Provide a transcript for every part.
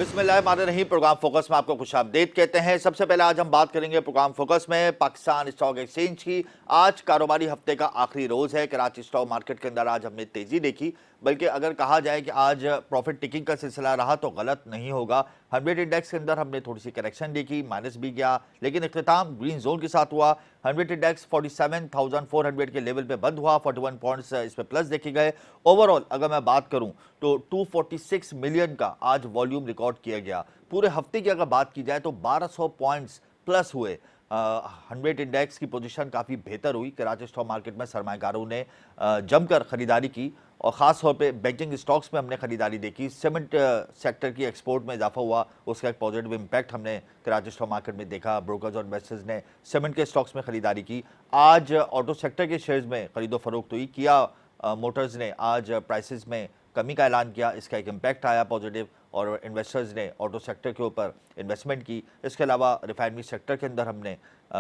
बिस्मिल्लाहिर्रहमानिर्रहीम। Programme focus में आपको खुशामदीद कहते हैं। सबसे पहले आज हम बात करेंगे प्रोग्राम फोकस में पाकिस्तान स्टॉक एक्सचेंज की। आज कारोबारी हफ्ते का आखिरी रोज है। कराची स्टॉक मार्केट के अंदर आज हमने तेजी देखी, बल्कि अगर कहा जाए कि आज प्रॉफिट टेकिंग का सिलसिला रहा तो गलत नहीं होगा। 100 इंडेक्स के अंदर हमने थोड़ी सी करेक्शन देखी, माइनस भी गया, लेकिन इख्तिताम ग्रीन जोन के साथ हुआ। 100 इंडेक्स 47,400 के लेवल पे बंद हुआ, 41 पॉइंट्स इस पे प्लस देखे गए। ओवरऑल अगर मैं बात करूं तो 246 मिलियन का आज वॉल्यूम रिकॉर्ड किया गया। पूरे हफ्ते की अगर बात की जाए तो 1200 पॉइंट्स प्लस हुए। 100 इंडेक्स की पोजीशन काफ़ी बेहतर हुई। कराची स्टॉक मार्केट में सरमायाकारों ने जमकर खरीदारी की और ख़ास तौर पे बैंकिंग स्टॉक्स में हमने खरीदारी देखी। सीमेंट सेक्टर की एक्सपोर्ट में इजाफा हुआ, उसका एक पॉजिटिव इम्पैक्ट हमने कराची स्टॉक मार्केट में देखा। ब्रोकर्स और इन्वेस्टर्स ने सीमेंट के स्टॉक्स में खरीदारी की। आज ऑटो सेक्टर के शेयर्स में खरीदो फरोख्त हुई। किया मोटर्स ने आज प्राइसेस में कमी का ऐलान किया, इसका एक इम्पैक्ट आया पॉजिटिव, और इन्वेस्टर्स ने ऑटो सेक्टर के ऊपर इन्वेस्टमेंट की। इसके अलावा रिफाइनरी सेक्टर के अंदर हमने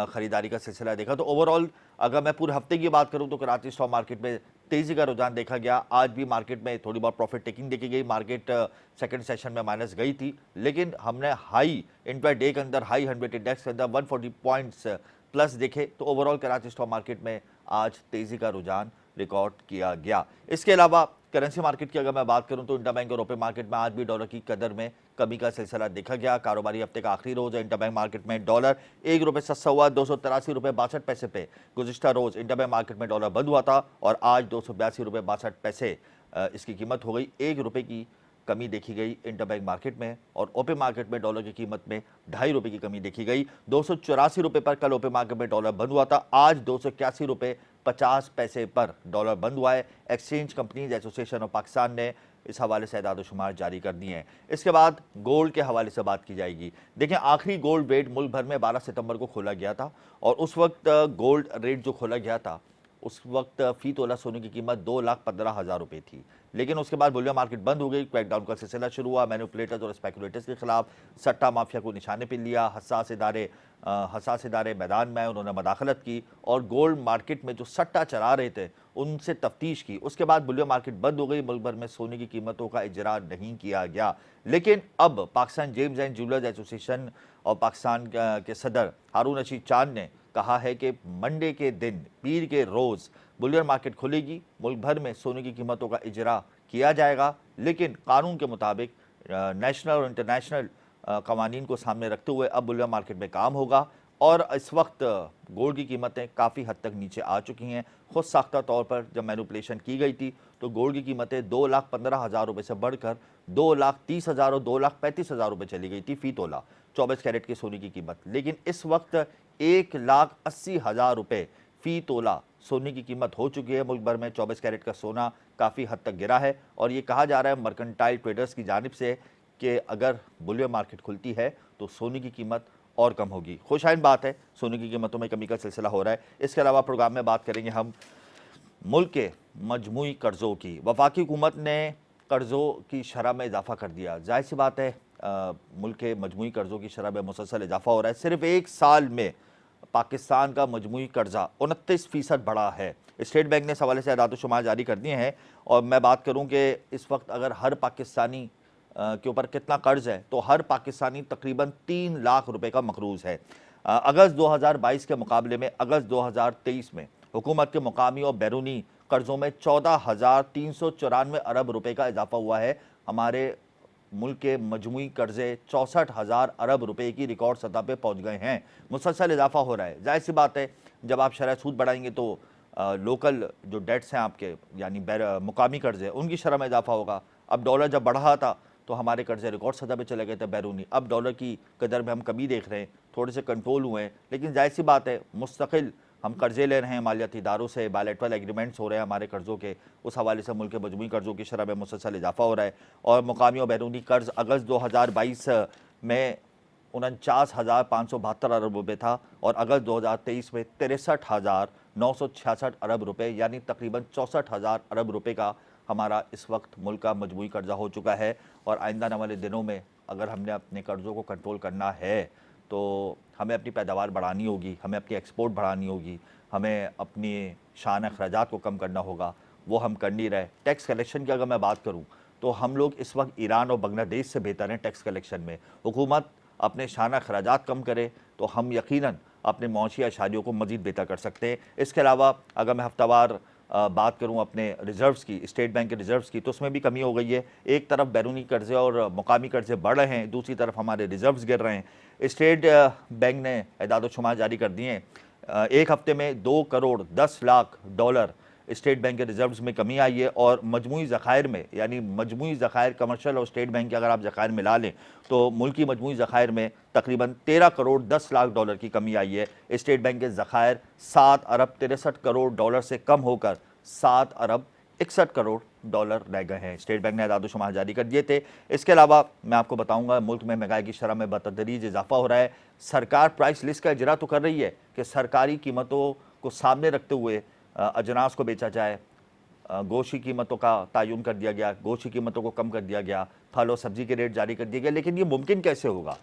खरीदारी का सिलसिला देखा। तो ओवरऑल अगर मैं पूरे हफ्ते की बात करूं तो कराची स्टॉक मार्केट में तेजी का रुझान देखा गया। आज भी मार्केट में थोड़ी बहुत प्रॉफिट टेकिंग देखी गई। मार्केट सेकंड सेशन में माइनस गई थी, लेकिन हमने हाई इंट्रा डे के अंदर हाई 100 इंडेक्स के अंदर 140 पॉइंट्स प्लस देखे। तो ओवरऑल कराची स्टॉक मार्केट में आज तेजी का रुझान रिकॉर्ड किया गया। इसके अलावा करेंसी मार्केट की अगर मैं बात करूं तो इंटरबैंक और ओपन मार्केट में आज भी डॉलर की कदर में कमी का सिलसिला देखा गया। कारोबारी हफ्ते का आखिरी रोज है। इंटरबैंक मार्केट में डॉलर 1 रुपये सस्ता हुआ, 283 रुपये 62 पैसे पे। गुज़िश्ता रोज इंटरबैंक मार्केट में डॉलर बंद हुआ था और आज 282 रुपये 62 पैसे इसकी कीमत हो गई। 1 रुपये की कमी देखी गई इंटरबैंक मार्केट में, और ओपन मार्केट में डॉलर की कीमत में 2.5 रुपये की कमी देखी गई। 284 रुपये पर कल ओपन मार्केट में डॉलर बंद हुआ था, आज 281 रुपये 50 पैसे पर डॉलर बंद हुआ है। Exchange companies association of Pakistan ने इस हवाले से एदाद शुमार जारी कर दिए हैं। इसके बाद गोल्ड के हवाले से बात की जाएगी। देखिए, आखिरी गोल्ड रेट मुल्क भर में 12 सितंबर को खोला गया था, और उस वक्त गोल्ड रेट जो खोला गया था उस वक्त फी तोला सोने की कीमत 2,15,000 रुपये थी। लेकिन उसके बाद बुलियन मार्केट बंद हो गई, क्रैकडाउन का सिलसिला शुरू हुआ। मैनिपुलेटर्स और स्पेकुलेटर्स के खिलाफ सट्टा माफिया को निशाने पर लिया। हसास इदारे मैदान में, उन्होंने मदाखलत की और गोल्ड मार्केट में जो सट्टा चला रहे थे उनसे तफ्तीश की। उसके बाद बुलियन मार्केट बंद हो गई। मुल्क भर में सोने की कीमतों का इजरा नहीं किया गया। लेकिन अब Pakistan James and jewellers association और पाकिस्तान के सदर हारून रशीद चांद ने कहा है कि मंडे के दिन, पीर के रोज़ बुलियन मार्केट खुलेगी। मुल्क भर में सोने की कीमतों का इजरा किया जाएगा, लेकिन कानून के मुताबिक नेशनल और इंटरनेशनल कवानीन को सामने रखते हुए अब बुलियन मार्केट में काम होगा। और इस वक्त गोल्ड की कीमतें काफ़ी हद तक नीचे आ चुकी हैं। खुद साख्ता तौर पर जब मैनिपुलेशन की गई थी तो गोल्ड की कीमतें 2,15,000 रुपये से बढ़कर 2,30,000 और 2,35,000 रुपये चली गई थी फी तोला 24 कैरेट की सोने की कीमत। लेकिन इस वक्त 1,80,000 रुपये फी तोला सोने की कीमत हो चुकी है। मुल्क भर में 24 कैरेट का सोना काफ़ी हद तक गिरा है, और ये कहा जा रहा है मर्केंटाइल ट्रेडर्स की जानिब से कि अगर बुलियन मार्केट खुलती है तो सोने की कीमत और कम होगी। खुशाइन बात है, सोने की कीमतों में कमी का सिलसिला हो रहा है। इसके अलावा प्रोग्राम में बात करेंगे हम मुल्क के मजमूई कर्ज़ों की। वफाकी हुकूमत ने कर्ज़ों की शरह में इजाफा कर दिया। जाहिर सी बात है, मुल्क के मजमूई कर्ज़ों की शरह में मुसलसल इजाफा हो रहा है। सिर्फ एक साल में पाकिस्तान का मजमूई कर्जा 29% बढ़ा है। स्टेट बैंक ने इस हवाले से एदाद शुमार जारी कर दिए हैं, और मैं बात करूं कि इस वक्त अगर हर पाकिस्तानी के ऊपर कितना कर्ज है तो हर पाकिस्तानी तकरीबन 3 लाख रुपए का मकरूज है। अगस्त 2022 के मुकाबले में अगस्त 2023 में हुकूमत के मुकामी और बैरूनी कर्जों में 14,394 अरब रुपए का इजाफा हुआ है। हमारे मुल्क के मजमूई कर्जे 64,000 अरब रुपए की रिकॉर्ड सतह पे पहुंच गए हैं। मुसलसल इजाफा हो रहा है। जाहिर सी बात है, जब आप शरह सूद बढ़ाएंगे तो लोकल जो डेट्स हैं आपके, यानी मुकामी कर्जे, उनकी शरह में इजाफा होगा। अब डॉलर जब बढ़ा था तो हमारे कर्जे रिकॉर्ड सतह पे चले गए थे बैरूनी। अब डॉलर की कदर में हम कमी देख रहे हैं, थोड़े से कंट्रोल हुए हैं। लेकिन जाहिर सी बात है, मुस्तकिल हम कर्जे ले रहे हैं मालियाती इदारों से, बायलैटरल एग्रीमेंट्स हो रहे हैं हमारे कर्जों के, उस हवाले से मुल्क के मजमूई कर्जों की शरह में मुसलसल इजाफा हो रहा है। और मुकामी और बैरूनी कर्ज अगस्त 2022 में 49,572 अरब रुपये था, और अगस्त 2023 में 63,966 अरब रुपये, यानी तकरीबन 64,000 अरब रुपये का हमारा इस वक्त मुल्क का मजमूई कर्जा हो चुका है। और आइंदा आने वाले दिनों में अगर हमने अपने कर्ज़ों को कंट्रोल करना है तो हमें अपनी पैदावार बढ़ानी होगी, हमें अपनी एक्सपोर्ट बढ़ानी होगी, हमें अपनी शान अखराजात को कम करना होगा। वो हम कर नहीं रहे। टैक्स कलेक्शन की अगर मैं बात करूँ तो हम लोग इस वक्त ईरान और बांग्लादेश से बेहतर हैं टैक्स कलेक्शन में। हुकूमत अपने शाना अखराजात कम करे तो हम यकीनन अपने मुआशी अशारियों को मज़ीद बेहतर कर सकते हैं। इसके अलावा अगर मैं हफ्तावार बात करूं अपने रिजर्व्स की, स्टेट बैंक के रिजर्व्स की, तो उसमें भी कमी हो गई है। एक तरफ बैरूनी कर्जे और मुकामी कर्जे बढ़ रहे हैं, दूसरी तरफ हमारे रिजर्व्स गिर रहे हैं। स्टेट बैंक ने एदाद-ओ-शुमार जारी कर दिए हैं। एक हफ्ते में 2 crore 10 lakh dollar state bank के रिजर्व्स में कमी आई है और मजमूई ज़खायर में, यानी मजमूई ज़खायर कमर्शियल और स्टेट बैंक के अगर आप ज़खायर मिला लें तो मुल्की मजमूई ज़खायर में तकरीबन 13 करोड़ 10 लाख डॉलर की कमी आई है। स्टेट बैंक के ज़खायर 7 अरब 63 करोड़ डॉलर से कम होकर 7 अरब 61 करोड़ डॉलर रह गए हैं। स्टेट बैंक ने एदाद-ओ-शुमार जारी कर दिए थे। इसके अलावा मैं आपको बताऊंगा मुल्क में महंगाई की शरह में बतदरीज इजाफा हो रहा है। सरकार प्राइस लिस्ट का इजरा तो कर रही है कि सरकारी कीमतों को सामने रखते हुए अजनास को बेचा जाए। गोश्त की कीमतों का तयन कर दिया गया, गोश्त की कीमतों को कम कर दिया गया, फल और सब्जी के रेट जारी कर दिए गए। लेकिन ये मुमकिन कैसे होगा?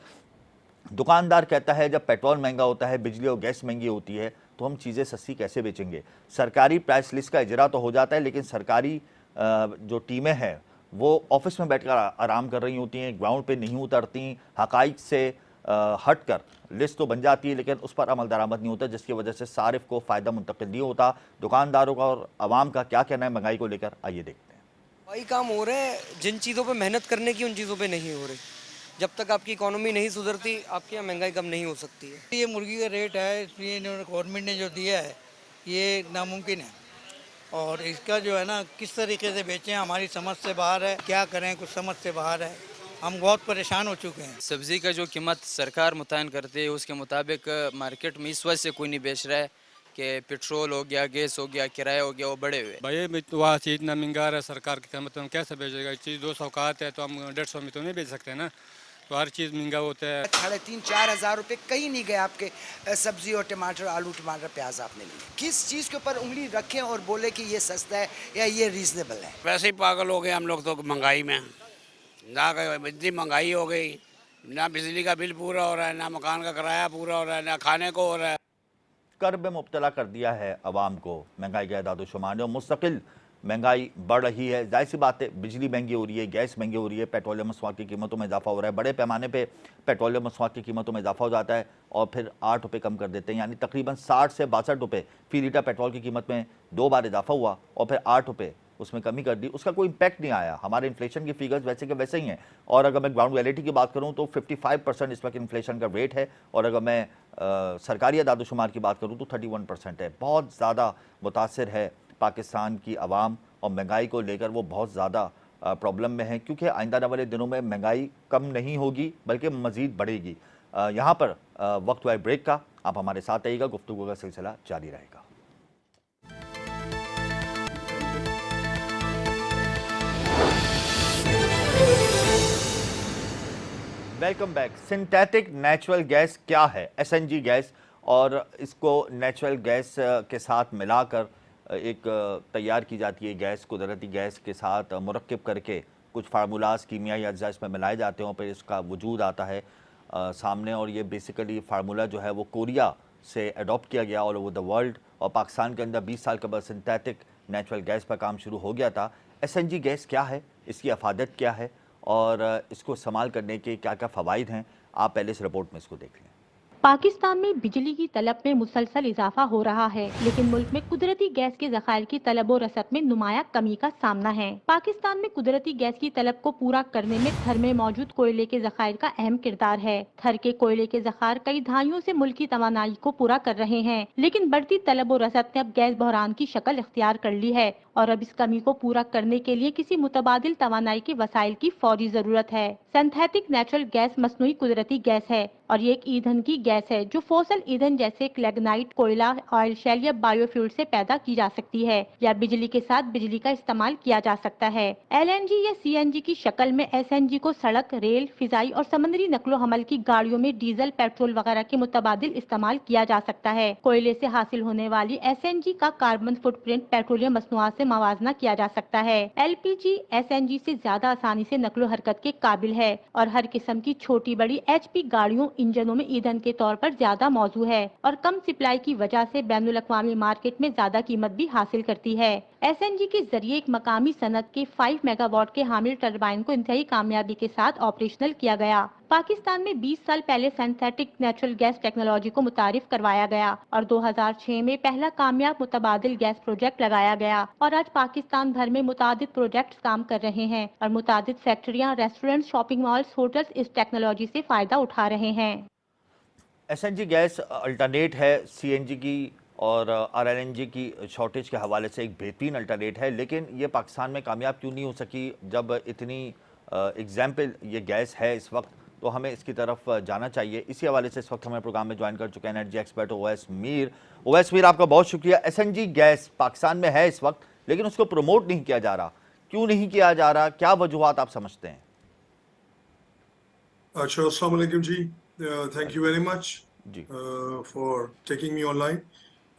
दुकानदार कहता है जब पेट्रोल महंगा होता है, बिजली और गैस महंगी होती है तो हम चीज़ें सस्ती कैसे बेचेंगे? सरकारी प्राइस लिस्ट का इजरा तो हो जाता है, लेकिन सरकारी जो टीमें हैं वो ऑफिस में बैठकर आराम कर रही होती हैं, ग्राउंड पे नहीं उतरती, हकाइक से हट कर लिस्ट तो बन जाती है लेकिन उस पर अमल दरामद नहीं होता, जिसकी वजह से सारिफ को फ़ायदा मुंतकिल नहीं होता। दुकानदारों का और आवाम का क्या कहना है महंगाई को लेकर, आइए देखते हैं। वही काम हो रहे हैं, जिन चीज़ों पे मेहनत करने की उन चीज़ों पे नहीं हो रही। जब तक आपकी इकोनॉमी नहीं सुधरती, आपके यहाँ महंगाई कम नहीं हो सकती है। ये मुर्गी का रेट है, इसलिए इन्होंने गवर्नमेंट ने जो दिया है ये नामुमकिन है, और इसका जो है ना किस तरीके से बेचें हमारी समझ से बाहर है। क्या करें, कुछ समझ से बाहर है। हम बहुत परेशान हो चुके हैं। सब्जी का जो कीमत सरकार मुतयन करती है उसके मुताबिक मार्केट में इस वजह से कोई नहीं बेच रहा है कि पेट्रोल हो गया, गैस हो गया, किराया हो गया, वो बढ़े हुए। भाई वहाँ चीज़ इतना महंगा है, सरकार की कीमत हम कैसे बेचेगा? चीज़ 200 का आता है तो हम 150 में तो नहीं बेच सकते ना, तो हर चीज़ महंगा होता है। 3,500-4 हज़ार रुपये कहीं नहीं गए आपके सब्जी और टमाटर, आलू टमाटर प्याज आपने लिए। किस चीज़ के ऊपर उंगली रखें और बोले कि ये सस्ता है या ये रीजनेबल है? वैसे ही पागल हो गए हम लोग तो महंगाई में। ना इतनी महंगाई हो गई, ना बिजली का बिल पूरा हो रहा है, ना मकान का किराया पूरा हो रहा है, ना खाने को हो रहा है। कर्ब में मुब्तला कर दिया है अवाम को महंगाई के एदाद-ओ-शुमार ने, और मुस्तकिल महंगाई बढ़ रही है। जाहिर सी बात है, बिजली महंगी हो रही है, गैस महंगी हो रही है, पेट्रोलियम मसवाक की कीमतों में इजाफा हो रहा है। बड़े पैमाने पे पेट्रोलियम मसवाक की कीमतों में इजाफा हो जाता है और फिर 8 रुपये कम कर देते हैं, यानी तकरीबन 60 से 62 रुपये फी लीटर पेट्रोल की कीमत में 2 बार इजाफा हुआ और फिर 8 रुपये उसमें कमी कर दी। उसका कोई इम्पैक्ट नहीं आया। हमारे इन्फ्लेशन की फिगर्स वैसे के वैसे ही हैं, और अगर मैं ग्राउंड रियलिटी की बात करूं तो 55% इस वक्त इन्फ्लेशन का रेट है, और अगर मैं सरकारी एदाद-ओ-शुमार की बात करूं तो 31% है। बहुत ज़्यादा मुतासिर है पाकिस्तान की आवाम, और महंगाई को लेकर वो बहुत ज़्यादा प्रॉब्लम में है, क्योंकि आइंदा आने वाले दिनों में महंगाई कम नहीं होगी बल्कि मज़ीद बढ़ेगी। यहाँ पर वक्त हुआ है ब्रेक का, आप हमारे साथ आइएगा, गुफ्तगू का सिलसिला जारी रहेगा। Welcome back. Synthetic natural gas क्या है? एसएनजी गैस, और इसको नेचुरल गैस के साथ मिलाकर एक तैयार की जाती है गैस, कुदरती गैस के साथ मुरक्किब करके कुछ फार्मूलाज, कीमियाई अज्जा इसमें मिलाए जाते हैं और फिर इसका वजूद आता है सामने। और ये बेसिकली फार्मूला जो है वो कोरिया से अडॉप्ट किया गया ऑल ओवर द वर्ल्ड, और पाकिस्तान के अंदर 20 साल के बाद सिंथेटिक नेचुरल गैस पर काम शुरू हो गया था। एसएनजी गैस क्या है, इसकी अफादत क्या है और इसको इस्तेमाल करने के क्या क्या फ़वाइद हैं, आप पहले इस रिपोर्ट में इसको देख लें। पाकिस्तान में बिजली की तलब में मुसलसल इजाफा हो रहा है, लेकिन मुल्क में कुदरती गैस के ज़खायर की तलब और रसद में नुमाया कमी का सामना है। पाकिस्तान में कुदरती गैस की तलब को पूरा करने में थर में मौजूद कोयले के ज़खायर का अहम किरदार है। थर के कोयले के ज़खायर कई दहाइयों से मुल्क की तवानाई को पूरा कर रहे हैं, लेकिन बढ़ती तलब और रसद ने अब गैस बहरान की शक्ल इख्तियार कर ली है, और अब इस कमी को पूरा करने के लिए किसी मुतबादिल तवानाई के वसाइल की फौरी जरूरत है। सिंथेटिक नेचुरल गैस मसनूई कुदरती गैस है, और ये एक ईंधन की गैस है जो फोसल ईंधन जैसे लेग्नाइट, कोयला, ऑयल शेल या बायोफ्यूल से पैदा की जा सकती है, या बिजली के साथ बिजली का इस्तेमाल किया जा सकता है। एलएनजी या सीएनजी की शक्ल में एसएनजी को सड़क, रेल, फिजाई और समुद्री नकलो हमल की गाड़ियों में डीजल, पेट्रोल वगैरह के मुतबादिल इस्तेमाल किया जा सकता है। कोयले से हासिल होने वाली एसएनजी का कार्बन फुटप्रिंट पेट्रोलियम मसनूआत से मवाजना किया जा सकता है। एलपीजी एसएनजी से ज्यादा आसानी से नकलो हरकत के काबिल है, और हर किस्म की छोटी बड़ी एचपी गाड़ियों, इंजनों में ईंधन के तौर पर ज्यादा मौजू है और कम सप्लाई की वजह से बैनुल-अक़वामी मार्केट में ज्यादा कीमत भी हासिल करती है। एसएनजी के जरिए एक मकामी सनत के 5 मेगावाट के हामिल टरबाइन को इंतहाई कामयाबी के साथ ऑपरेशनल किया गया। पाकिस्तान में 20 साल पहले सिंथेटिक नेचुरल गैस टेक्नोलॉजी को मुतारिफ करवाया गया और 2006 में पहला कामयाब मुतबादिल गैस प्रोजेक्ट लगाया गया और आज पाकिस्तान भर में मुतादिद प्रोजेक्ट्स काम कर रहे हैं और मुतादिद फैक्ट्रियां, रेस्टोरेंट, शॉपिंग मॉल्स, होटल्स इस टेक्नोलॉजी से फायदा उठा रहे हैं। एसएनजी गैस अल्टरनेट है सीएनजी की और आरएलएनजी की शॉर्टेज के हवाले से एक बेहतरीन अल्टरनेट है, लेकिन ये पाकिस्तान में कामयाब क्यों नहीं हो सकी? जब इतनी एग्जाम्पल ये गैस है इस वक्त, तो हमें इसकी तरफ जाना चाहिए। इसी हवाले से इस वक्त हमें प्रोग्राम में ज्वाइन कर चुके हैं energy expert Owais Mir. Owais Mir, आपका बहुत शुक्रिया। एसएनजी गैस पाकिस्तान में है इस वक्त, लेकिन उसको प्रमोट नहीं किया जा रहा, क्यों नहीं किया जा रहा? क्या वजूहात आप समझते हैं? अच्छा, अस्सलाम वालेकुम जी, थैंक यू वेरी मच जी फॉर टेकिंग मी ऑनलाइन।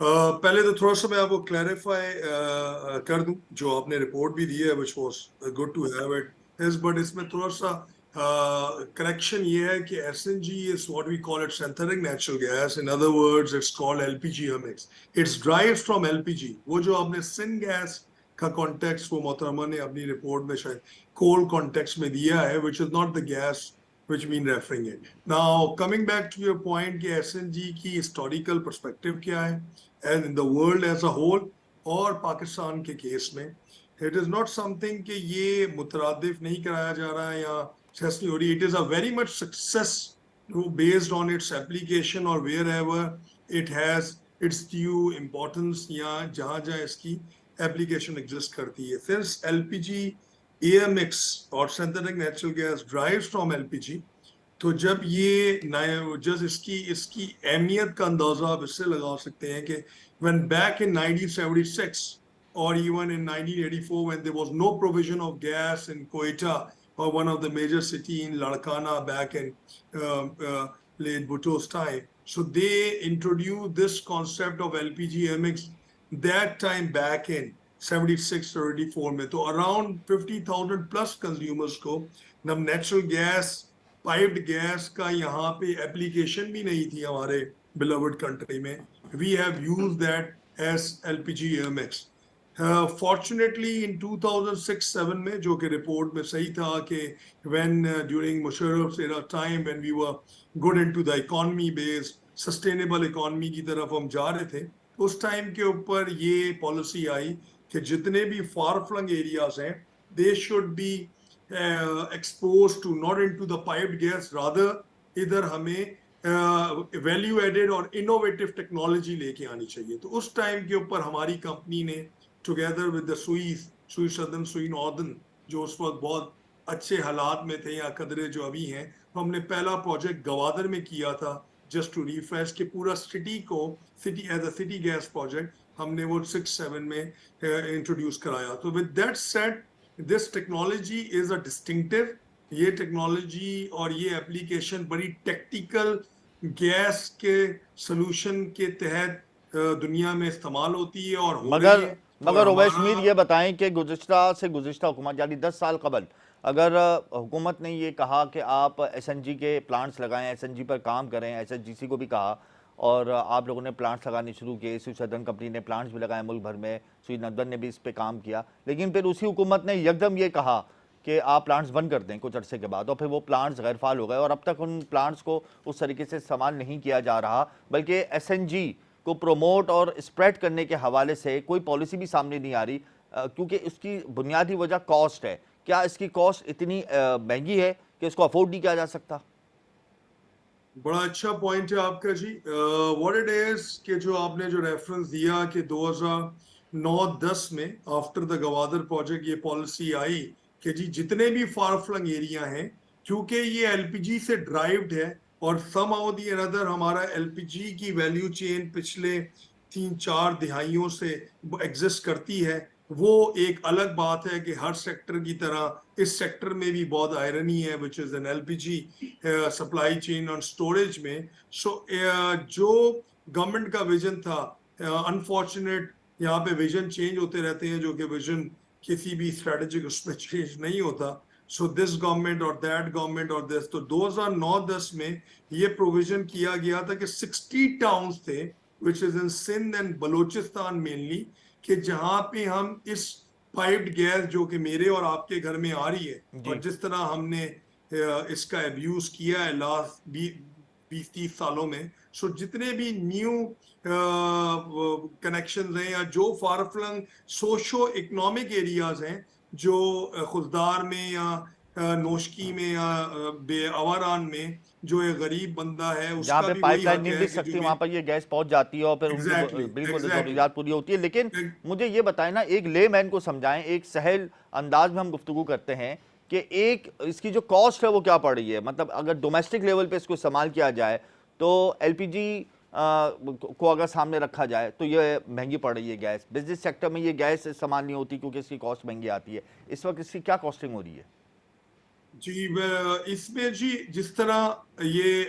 पहले तो थोड़ा सा मैं आपको क्लैरिफाई कर दूं, जो आपने रिपोर्ट भी दी है which was good to have it is, but इसमें थोड़ा सा करेक्शन ये है कि SNG is what we call it synthetic natural gas, in other words it's called LPG mix, it's drives from LPG. वो जो आपने सिन गैस का कॉन्टेक्स्ट वो मोहतरमा ने अपनी रिपोर्ट में शायद कोल कॉन्टेक्स्ट में दिया है, which is not the gas which mean referring it. Now, coming back to your point कि SNG की historical perspective क्या है, and in the world as a whole और पाकिस्तान के केस में, it is not something कि ये मुतरादिफ नहीं कराया जा रहा है या सक्सेस नहीं हो रही. It is a very much success based on its application or wherever it has its due importance या जहाँ जहाँ इसकी application exist करती है. Since LPG AMX और synthetic natural gas drives from LPG, तो जब ये जब इसकी अहमियत का अंदाजा आप इससे लगा सकते हैं कि व्हेन बैक इन 1976 और even in 1984 when there was no provision of gas in Quetta और one of the major city in Larkana back in late Bhutto's time, so they introduced this concept of LPG MX that time back in 76 or 84 में, तो around 50,000 plus consumers को नम natural gas piped gas का यहाँ पे application भी नहीं थी हमारे बिलवड कंट्री में. We have used that as LPG MX. Fortunately in 2006-7 में, जो कि रिपोर्ट में सही था कि when during Musharraf era time when we were good into the economy based sustainable economy की तरफ हम जा रहे थे, उस टाइम के ऊपर ये पॉलिसी आई कि जितने भी फार फ्लंग एरियाज हैं they should be expose to not into the piped gas, rather इधर हमें वैल्यू एडेड और इनोवेटिव टेक्नोलॉजी लेके आनी चाहिए. तो उस टाइम के ऊपर हमारी कंपनी ने टुगेदर विद द सुई सदर्न, सुई नॉर्दर्न, जो उस वक्त बहुत अच्छे हालात में थे या कदरे जो अभी हैं, हमने पहला प्रोजेक्ट गवादर में किया था जस्ट टू रिफ्रेश के पूरा सिटी को city as a city gas project हमने वो 6-7 में इंट्रोड्यूस कराया. तो with that said, this technology is a distinctive. ये टेक्नोलॉजी और ये एप्लीकेशन बड़ी टेक्निकल गैस के सोल्यूशन के तहत दुनिया में इस्तेमाल होती है और हो रही है. मगर ओवैस मीर ये बताएं कि गुज़िश्ता हुकूमत यानी 10 साल कबल अगर हुकूमत ने ये कहा कि आप एसएनजी के प्लांट्स लगाएं, एसएनजी पर काम करें, एसएचजीसी को भी कहा और आप लोगों ने प्लांट्स लगाने शुरू किए, सुई सदर्न कंपनी ने प्लांट्स भी लगाए मुल्क भर में, सुई नदन ने भी इस पे काम किया, लेकिन फिर उसी हुकूमत ने यकदम ये कहा कि आप प्लांट्स बंद कर दें कुछ अरसे के बाद, और फिर वो प्लांट्स गैर फाल हो गए और अब तक उन प्लांट्स को उस तरीके से इस्तेमाल नहीं किया जा रहा, बल्कि एसएनजी को प्रोमोट और स्प्रेड करने के हवाले से कोई पॉलिसी भी सामने नहीं आ रही, क्योंकि इसकी बुनियादी वजह कॉस्ट है. क्या इसकी कॉस्ट इतनी महंगी है कि इसको अफोर्ड नहीं किया जा सकता? बड़ा अच्छा पॉइंट है आपका जी. व्हाट इट इज कि जो आपने जो रेफरेंस दिया कि 2009-10 में आफ्टर द गवादर प्रोजेक्ट ये पॉलिसी आई कि जी जितने भी फार फ्लंग एरिया हैं, क्योंकि ये एलपीजी से ड्राइव्ड है और सम हाउ दी अनदर हमारा एलपीजी की वैल्यू चेन पिछले 3-4 दिहाइयों से एग्जिस्ट करती है. वो एक अलग बात है कि हर सेक्टर की तरह इस सेक्टर में भी बहुत आयरनी है which is an LPG supply chain और स्टोरेज में. सो जो गवर्नमेंट का विजन था, अनफॉर्चुनेट यहाँ पे विजन चेंज होते रहते हैं, जो कि विजन किसी भी स्ट्रेटेजिक उसमें चेंज नहीं होता. सो दिस गवर्नमेंट और दैट गवर्नमेंट और दिस, तो 2009-10 में ये प्रोविजन किया गया था कि 60 टाउन्स थे which is in Sindh and Balochistan mainly, कि जहां पे हम इस पाइप्ड गैस जो कि मेरे और आपके घर में आ रही है, और जिस तरह हमने इसका अब्यूज किया है लास्ट 20-30 सालों में, सो जितने भी न्यू कनेक्शंस हैं या जो far flung socio economic areas हैं जो खुजदार में या नोशकी में या बेअवारान में जो एक गरीब बंदा है जहाँ उसका पे भी वही पाइपलाइन हक नहीं है बिक कि सकती जो वहां पर ये गैस पहुंच जाती है और फिर उनकी Exactly, बिल्कुल exactly. जरूरियात पूरी होती है। लेकिन मुझे ये बताएं ना, एक लेमैन को समझाएं, एक सहल अंदाज में हम गुफ्तगू करते हैं कि एक इसकी जो कॉस्ट है वो क्या पड़ रही है। मतलब अगर डोमेस्टिक लेवल पे इसको इस्तेमाल किया जाए तो एलपीजी को अगर सामने रखा जाए तो ये महंगी पड़ रही है गैस। बिजनेस सेक्टर में ये गैस इस्तेमाल नहीं होती क्योंकि इसकी कॉस्ट महंगी आती है। इस वक्त इसकी क्या कॉस्टिंग हो रही है? जी, इसमें जी जिस तरह ये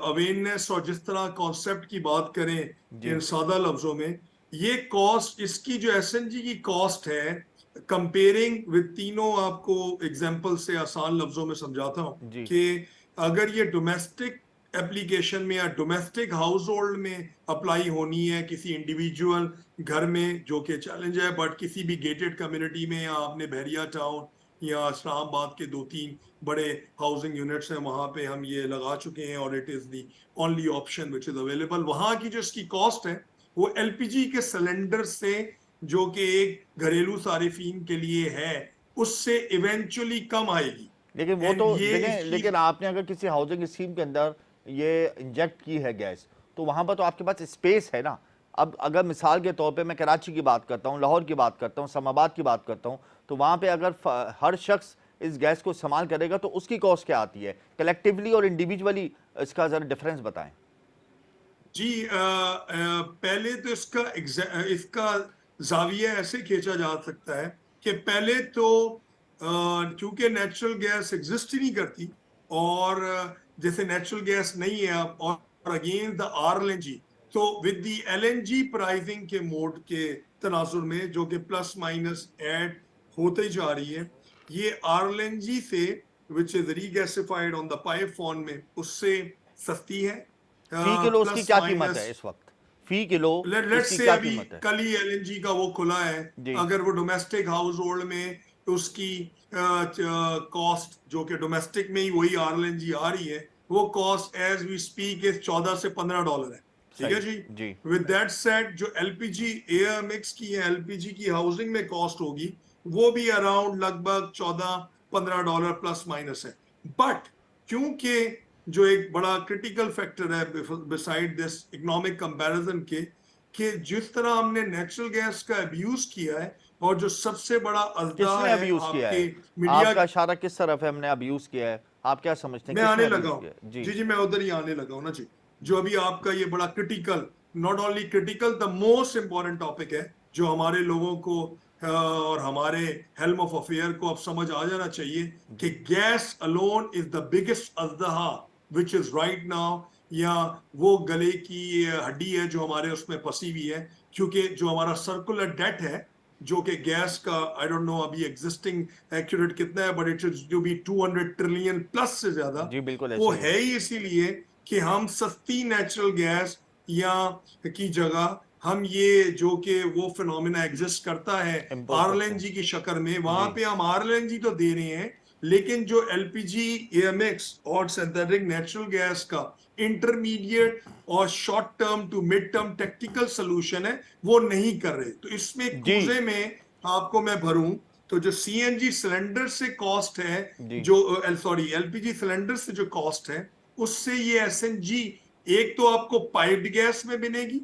अवेयरनेस और जिस तरह कॉन्सेप्ट की बात करें इन सादा लफ्जों में, ये कॉस्ट, इसकी जो एसएनजी की कॉस्ट है, कंपेयरिंग विद तीनों, आपको एग्जांपल से आसान लफ्जों में समझाता हूँ कि अगर ये डोमेस्टिक एप्लीकेशन में या डोमेस्टिक हाउस होल्ड में अप्लाई होनी है किसी इंडिविजुअल घर में, जो कि चैलेंज है, बट किसी भी गेटेड कम्युनिटी में या आपने बहरिया टाउन या इस्लामाबाद के 2-3 बड़े हाउसिंग यूनिट्स हैं वहां पे हम ये लगा चुके हैं और it is the only option which is available. वहां की जो इसकी कॉस्ट है वो एलपीजी के सिलेंडर से, जो कि एक घरेलू सारिफीन के लिए है, उससे इवेंचुअली कम आएगी। लेकिन वो तो देखें, लेकिन आपने अगर किसी हाउसिंग स्कीम के अंदर ये इंजेक्ट की है गैस, तो वहां पर तो आपके पास स्पेस है ना। अब अगर मिसाल के तौर पे मैं कराची की बात करता हूँ, लाहौर की बात करता हूँ, इस्लामाबाद की बात करता हूँ, तो वहां पे अगर हर शख्स इस गैस को इस्तेमाल करेगा तो उसकी कॉस्ट क्या आती है कलेक्टिवली और इंडिविजुअली? इसका जरा डिफरेंस बताएं। जी, पहले तो इसका जाविया ऐसे खींचा जा सकता है कि पहले तो क्योंकि नेचुरल गैस एग्जिस्ट ही नहीं करती, और जैसे नेचुरल गैस नहीं है अब, और अगेंस्ट द आरएलएनजी, तो विद द एलएनजी प्राइसिंग के मोड के तनाजुर में, जो कि प्लस माइनस ऐड होते जा रही है, ये आरएलएनजी से which is regasified on the pipe form में, उससे सस्ती है। फी किलो उसकी क्या कीमत है इस वक्त? फी किलो लेट्स इसकी से क्या अभी कीमत है? कल ही एलएनजी का वो खुला है, अगर वो डोमेस्टिक हाउस होल्ड में उसकी कॉस्ट, जो कि डोमेस्टिक में ही वही आरएलएनजी आ रही है, वो cost as we speak is $14 से $15 है। ठीक है जी। विद दैट सेड, जो एलपीजी एयर मिक्स की है, एलपीजी की हाउसिंग में कॉस्ट होगी, वो भी अराउंड लगभग $14-15 प्लस माइनस है। बट क्योंकि जो एक बड़ा क्रिटिकल फैक्टर है बिसाइड दिस इकोनॉमिक कंपैरिजन के, कि जिस तरह हमने नेचुरल गैस का अब्यूज किया है, और जो सबसे बड़ा अजदा है अब्यूज किया है? मीडिया, आपका इशारा किस तरफ है हमने अब्यूज किया है? आप क्या समझते हैं? मैं आने लगा हूँ जी, मैं उधर ही आने लगा हूँ ना जी। जो अभी आपका ये बड़ा critical, not only critical, the most important topic है, जो हमारे लोगों को और हमारे हेल्म ऑफ अफेयर को अब समझ आ जाना चाहिए कि gas alone is the biggest अजदहा विच इज राइट नाउ, या वो गले की हड्डी है जो हमारे उसमें फंसी हुई है, क्योंकि जो हमारा सर्कुलर डेट है, जो कि गैस का, आई डोंट नो अभी एग्जिस्टिंग एक्यूरेट कितना है, बट इट इज जो भी 200 ट्रिलियन प्लस से ज्यादा, जी बिल्कुल वो है ही इसीलिए कि हम सस्ती नेचुरल गैस या की जगह हम ये जो कि वो फिनोमिना एग्जिस्ट करता है आरएलएनजी की शक्ल में, वहां पे हम आरएलएनजी तो दे रहे हैं, लेकिन जो एलपीजी एएमएक्स और सिंथेटिक नेचुरल गैस का इंटरमीडिएट और short term to mid term technical solution है, वो नहीं कर रहे। तो इसमें कूजे में आपको मैं भरूं तो जो सीएनजी सिलेंडर से कॉस्ट है, जो सॉरी एलपीजी सिलेंडर से जो कॉस्ट है, उससे ये एसएनजी एक तो आपको पाइप्ड गैस में मिलेगी,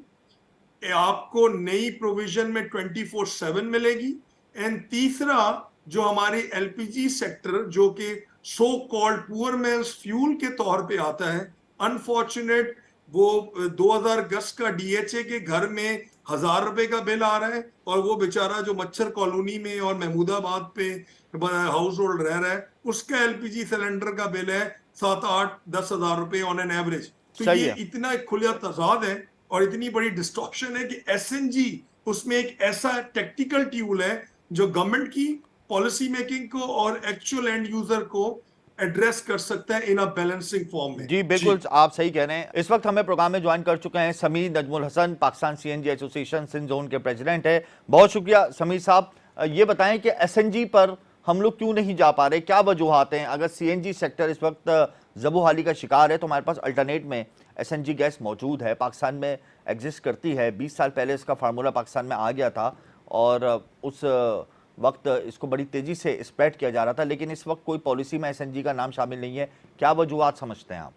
आपको नई प्रोविजन में 24/7 मिलेगी, एंड तीसरा जो हमारे एलपीजी सेक्टर, जो कि so called poor man's fuel के तौर पे आता है, अनफॉर्चुनेट, वो 2000 गज का डीएचए के घर में ₹1000 का बिल आ रहा है, और वो बेचारा जो मच्छर कॉलोनी में और महमूदाबाद पे हाउस होल्ड रह रहा है, उसका एलपीजी सिलेंडर का बिल है 7-8-10 हजार रुपए ऑन एन एवरेज। तो ये इतना खुला तजाद है और इतनी बड़ी डिस्टॉर्शन है कि एसएनजी उसमें एक ऐसा टेक्निकल टूल है जो गवर्नमेंट की पॉलिसी मेकिंग को और एक्चुअल एंड यूजर को एड्रेस कर सकता है इन अ बैलेंसिंग फॉर्म में। जी बिल्कुल, आप सही कह रहे हैं। इस वक्त हमें प्रोग्राम में ज्वाइन कर चुके हैं Sameer Najmul Hasan, Pakistan CNG association Sindh zone के प्रेसिडेंट है। बहुत शुक्रिया समीर साहब। ये बताएं कि एसएनजी पर हम लोग क्यों नहीं जा पा रहे, क्या वजूहात हैं? अगर सीएनजी सेक्टर इस वक्त ज़बूहाली का शिकार है तो हमारे पास अल्टरनेट में एसएनजी गैस मौजूद है, पाकिस्तान में एग्जिस्ट करती है। 20 साल पहले इसका फार्मूला पाकिस्तान में आ गया था और उस वक्त इसको बड़ी तेज़ी से स्प्रेड किया जा रहा था, लेकिन इस वक्त कोई पॉलिसी में एसएनजी का नाम शामिल नहीं है। क्या वजूहात समझते हैं आप?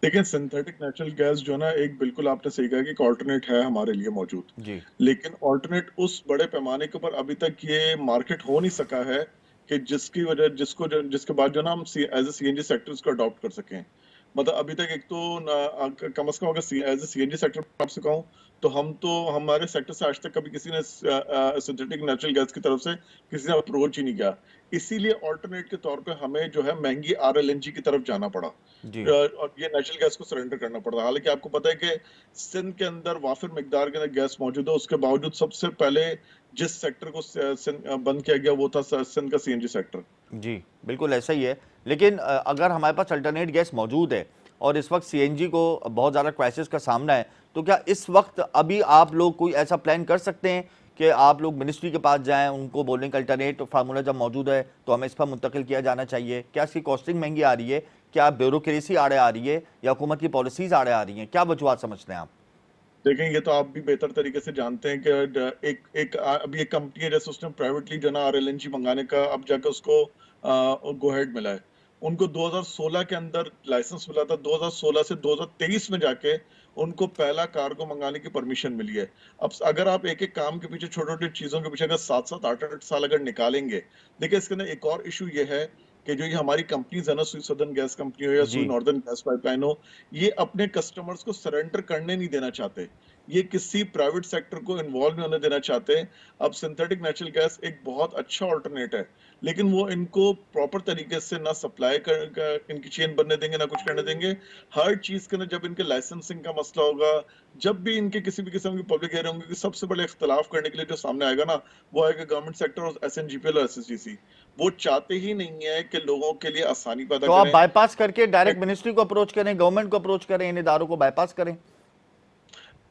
देखिए, सिंथेटिक नेचुरल गैस जो ना, एक बिल्कुल आपने सही कहा कि एक ऑल्टरनेट है हमारे लिए मौजूद, जी, लेकिन ऑल्टरनेट उस बड़े पैमाने के ऊपर अभी तक ये मार्केट हो नहीं सका है कि जिसकी वजह जिसके बाद जो ना हम एज ए सीएनजी सेक्टर उसको अडॉप्ट कर सकें। मतलब अभी तक एक तो कम से कम अगर एज ए सीएनजी सेक्टर आपसे कहूँ तो हमारे सेक्टर से आज तक कभी किसी ने सिंथेटिक नेचुरल गैस की तरफ से किसी ने अप्रोच ही नहीं किया। इसीलिए ऑल्टरनेट के तौर पे हमें जो है महंगी आरएलएनजी की तरफ जाना पड़ा जी, और ये नेचुरल गैस को सरेंडर करना पड़ा। हालांकि आपको पता है कि सिंध के अंदर वाफिर मिकदार के अंदर गैस मौजूद है, उसके बावजूद सबसे पहले जिस सेक्टर को बंद किया गया वो था सिंध का सीएनजी सेक्टर। जी, बिल्कुल ऐसा ही है। लेकिन अगर हमारे पास अल्टरनेट गैस मौजूद है और इस वक्त सीएनजी को बहुत ज़्यादा क्राइसिस का सामना है, तो क्या इस वक्त अभी आप लोग कोई ऐसा प्लान कर सकते हैं कि आप लोग मिनिस्ट्री के पास जाएं, उनको बोलें कि अल्टरनेट फार्मूला जब मौजूद है तो हमें इस पर मुंतकिल किया जाना चाहिए? क्या इसकी कॉस्टिंग महंगी आ रही है? क्या ब्यूरोक्रेसी आड़े आ रही है या हुकूमत की पॉलिसीज़ आड़े आ रही हैं? क्या वजूहात समझते हैं आप? देखें, ये तो आप भी बेहतर तरीके से जानते हैं कि अभी एक कंपनी है जैसे उसने प्राइवेटली जो ना आरएलएनजी मंगाने का अब जाकर उसको गो हेड मिला है। उनको 2016 के अंदर लाइसेंस मिला था, 2016 से 2023 में जाके उनको पहला कार्गो मंगाने की परमिशन मिली है। अब अगर आप एक एक काम के पीछे, छोटे छोटे चीजों के पीछे अगर 7-7 8-8 साल अगर निकालेंगे, देखिए इसके अंदर एक और इशू ये है कि जो ये हमारी कंपनीज है ना, सुई सदर्न गैस कंपनी हो या सुई जी, नॉर्दर्न गैस पाइपलाइन हो, ये अपने कस्टमर्स को सरेंडर करने नहीं देना चाहते। ये किसी प्राइवेट सेक्टर को इन्वॉल्व नहीं होने देना चाहते। अब सिंथेटिक नेचुरल गैस एक बहुत अच्छा ऑल्टरनेट है, लेकिन वो इनको प्रॉपर तरीके से ना सप्लाई कर इनकी चेन बनने देंगे, ना कुछ करने देंगे। हर चीज के अंदर जब इनके लाइसेंसिंग का मसला होगा, जब भी इनके किसी भी किस्म की पब्लिक हेयरिंग होंगी, सबसे बड़े इख्तलाफ करने के लिए जो सामने आएगा ना, वो आएगा गवर्नमेंट सेक्टर और एसएनजीपीएल और एसएसजीसी। वो चाहते ही नहीं है कि लोगों के लिए आसानी पैदा तो आप करें। बाईपास करके डायरेक्ट मिनिस्ट्री को अप्रोच करें, गवर्नमेंट को अप्रोच करें, इन इदारों को बाईपास करें।